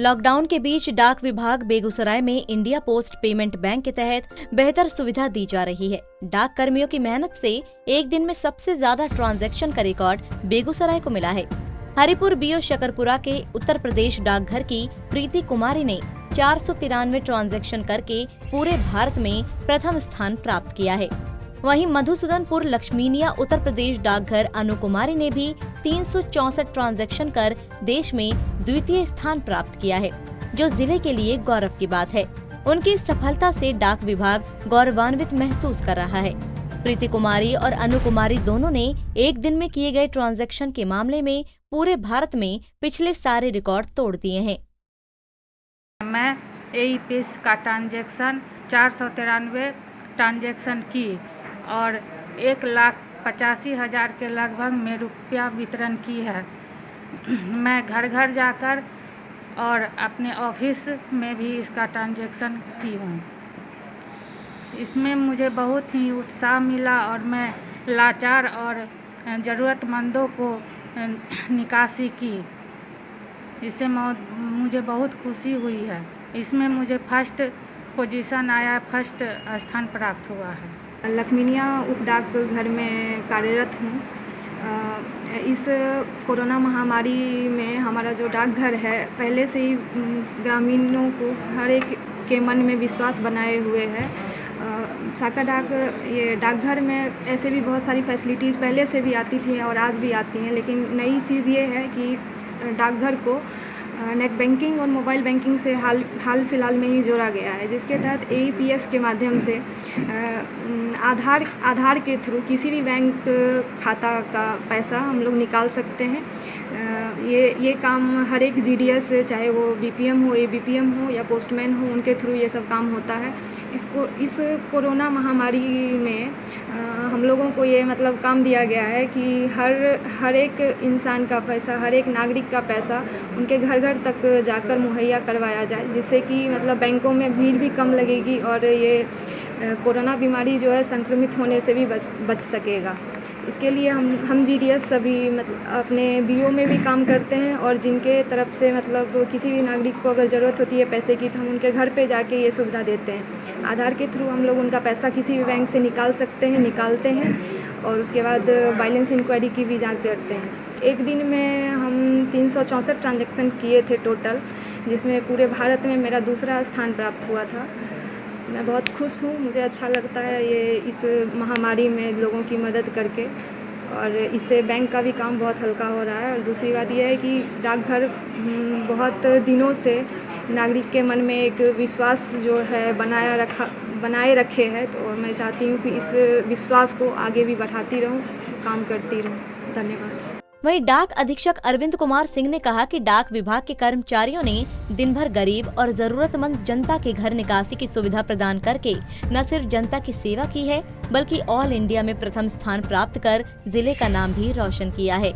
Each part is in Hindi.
लॉकडाउन के बीच डाक विभाग बेगूसराय में इंडिया पोस्ट पेमेंट बैंक के तहत बेहतर सुविधा दी जा रही है। डाक कर्मियों की मेहनत से एक दिन में सबसे ज्यादा ट्रांजैक्शन का रिकॉर्ड बेगूसराय को मिला है। हरिपुर बीओ शकरपुरा के उत्तर प्रदेश डाकघर की प्रीति कुमारी ने 493 ट्रांजैक्शन करके पूरे भारत में प्रथम स्थान प्राप्त किया है। वहीं मधुसूदनपुर लक्ष्मीनिया उत्तर प्रदेश डाकघर अनु कुमारी ने भी 364 ट्रांजैक्शन कर देश में द्वितीय स्थान प्राप्त किया है, जो जिले के लिए गौरव की बात है। उनकी इस सफलता से डाक विभाग गौरवान्वित महसूस कर रहा है। प्रीति कुमारी और अनु कुमारी दोनों ने एक दिन में किए गए ट्रांजैक्शन के मामले में पूरे भारत में पिछले सारे रिकॉर्ड तोड़ दिए हैं। मैं एईपीएस का ट्रांजैक्शन 493 ट्रांजैक्शन की और 1,85,000 के लगभग में रुपया वितरण की है। मैं घर घर जाकर और अपने ऑफिस में भी इसका ट्रांजैक्शन की हूँ। इसमें मुझे बहुत ही उत्साह मिला और मैं लाचार और ज़रूरतमंदों को निकासी की। इससे मुझे बहुत खुशी हुई है। इसमें मुझे फर्स्ट पोजीशन आया, फर्स्ट स्थान प्राप्त हुआ है। लक्ष्मीनिया उप डाक घर में कार्यरत हूँ। इस कोरोना महामारी में हमारा जो डाकघर है पहले से ही ग्रामीणों को हर एक के मन में विश्वास बनाए हुए है। शाखा डाक ये डाकघर में ऐसे भी बहुत सारी फैसिलिटीज़ पहले से भी आती थी और आज भी आती हैं, लेकिन नई चीज़ ये है कि डाकघर को नेट बैंकिंग और मोबाइल बैंकिंग से हाल फिलहाल में ही जोड़ा गया है, जिसके तहत एईपीएस के माध्यम से आधार के थ्रू किसी भी बैंक खाता का पैसा हम लोग निकाल सकते हैं। ये काम हर एक जीडीएस, चाहे वो बीपीएम हो, एबीपीएम हो या पोस्टमैन हो, उनके थ्रू ये सब काम होता है। इस कोरोना महामारी में हम लोगों को ये मतलब काम दिया गया है कि हर एक इंसान का पैसा, हर एक नागरिक का पैसा उनके घर घर तक जाकर मुहैया करवाया जाए, जिससे कि मतलब बैंकों में भीड़ भी कम लगेगी और ये कोरोना बीमारी जो है संक्रमित होने से भी बच सकेगा। इसके लिए हम जीडीएस सभी मतलब अपने बीओ में भी काम करते हैं और जिनके तरफ से मतलब किसी भी नागरिक को अगर ज़रूरत होती है पैसे की, तो हम उनके घर पे जाके ये सुविधा देते हैं। आधार के थ्रू हम लोग उनका पैसा किसी भी बैंक से निकालते हैं और उसके बाद बैलेंस इंक्वायरी की भी जांच करते हैं। एक दिन में हम 364 ट्रांजैक्शन किए थे टोटल, जिसमें पूरे भारत में मेरा दूसरा स्थान प्राप्त हुआ था। मैं बहुत खुश हूँ, मुझे अच्छा लगता है ये इस महामारी में लोगों की मदद करके, और इससे बैंक का भी काम बहुत हल्का हो रहा है। और दूसरी बात यह है कि डाकघर बहुत दिनों से नागरिक के मन में एक विश्वास जो है बनाए रखे है, तो मैं चाहती हूँ कि इस विश्वास को आगे भी बढ़ाती रहूँ, काम करती रहूँ। धन्यवाद। वहीं डाक अधीक्षक अरविंद कुमार सिंह ने कहा कि डाक विभाग के कर्मचारियों ने दिन भर गरीब और जरूरतमंद जनता के घर निकासी की सुविधा प्रदान करके न सिर्फ जनता की सेवा की है, बल्कि ऑल इंडिया में प्रथम स्थान प्राप्त कर जिले का नाम भी रोशन किया है।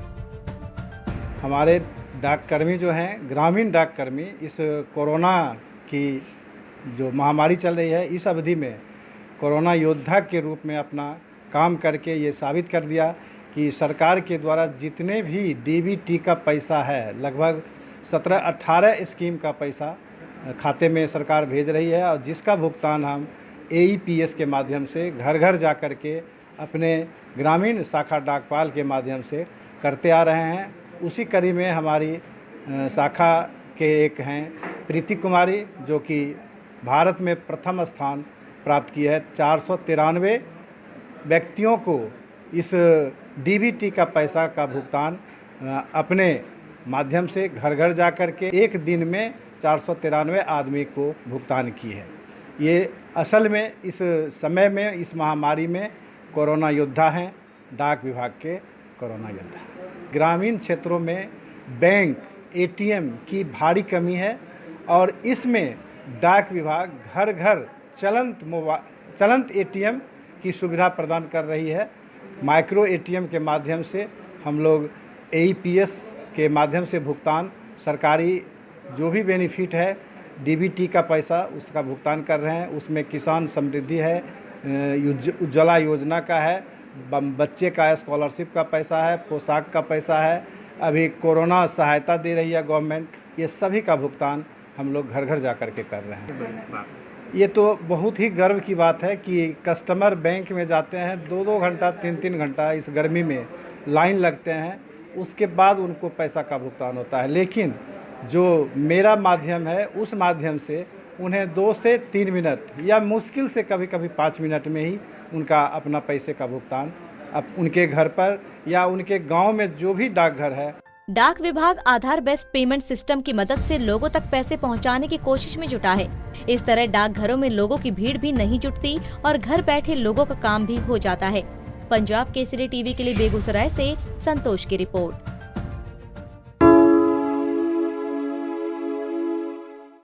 हमारे डाककर्मी जो हैं, ग्रामीण डाककर्मी, इस कोरोना की जो महामारी चल रही है, इस अवधि में कोरोना योद्धा के रूप में अपना काम करके ये साबित कर दिया कि सरकार के द्वारा जितने भी डीबीटी का पैसा है, लगभग 17-18 स्कीम का पैसा खाते में सरकार भेज रही है, और जिसका भुगतान हम एईपीएस के माध्यम से घर घर जा कर के अपने ग्रामीण शाखा डाकपाल के माध्यम से करते आ रहे हैं। उसी कड़ी में हमारी शाखा के एक हैं प्रीति कुमारी, जो कि भारत में प्रथम स्थान प्राप्त की है। 493 व्यक्तियों को इस डीबीटी का पैसा का भुगतान अपने माध्यम से घर घर जा कर के एक दिन में 493 आदमी को भुगतान की है। ये असल में इस समय में, इस महामारी में कोरोना योद्धा हैं, डाक विभाग के कोरोना योद्धा। ग्रामीण क्षेत्रों में बैंक, एटीएम की भारी कमी है, और इसमें डाक विभाग घर घर चलंत एटीएम की सुविधा प्रदान कर रही है। माइक्रो एटीएम के माध्यम से हम लोग एईपीएस के माध्यम से भुगतान, सरकारी जो भी बेनिफिट है, डीबीटी का पैसा, उसका भुगतान कर रहे हैं। उसमें किसान समृद्धि है, उज्ज्वला योजना का है, बच्चे का स्कॉलरशिप का पैसा है, पोशाक का पैसा है, अभी कोरोना सहायता दे रही है गवर्नमेंट, ये सभी का भुगतान हम लोग घर घर जा कर के कर रहे हैं। ये तो बहुत ही गर्व की बात है कि कस्टमर बैंक में जाते हैं 2-2 घंटा 3-3 घंटा इस गर्मी में लाइन लगते हैं, उसके बाद उनको पैसा का भुगतान होता है। लेकिन जो मेरा माध्यम है उस माध्यम से उन्हें 2 से 3 मिनट या मुश्किल से कभी कभी 5 मिनट में ही उनका अपना पैसे का भुगतान अब उनके घर पर या उनके गांव में जो भी डाकघर है। डाक विभाग आधार बेस्ड पेमेंट सिस्टम की मदद से लोगों तक पैसे पहुंचाने की कोशिश में जुटा है। इस तरह डाकघरों में लोगों की भीड़ भी नहीं जुटती और घर बैठे लोगों का काम भी हो जाता है। पंजाब केसरी टीवी के लिए बेगूसराय से संतोष की रिपोर्ट।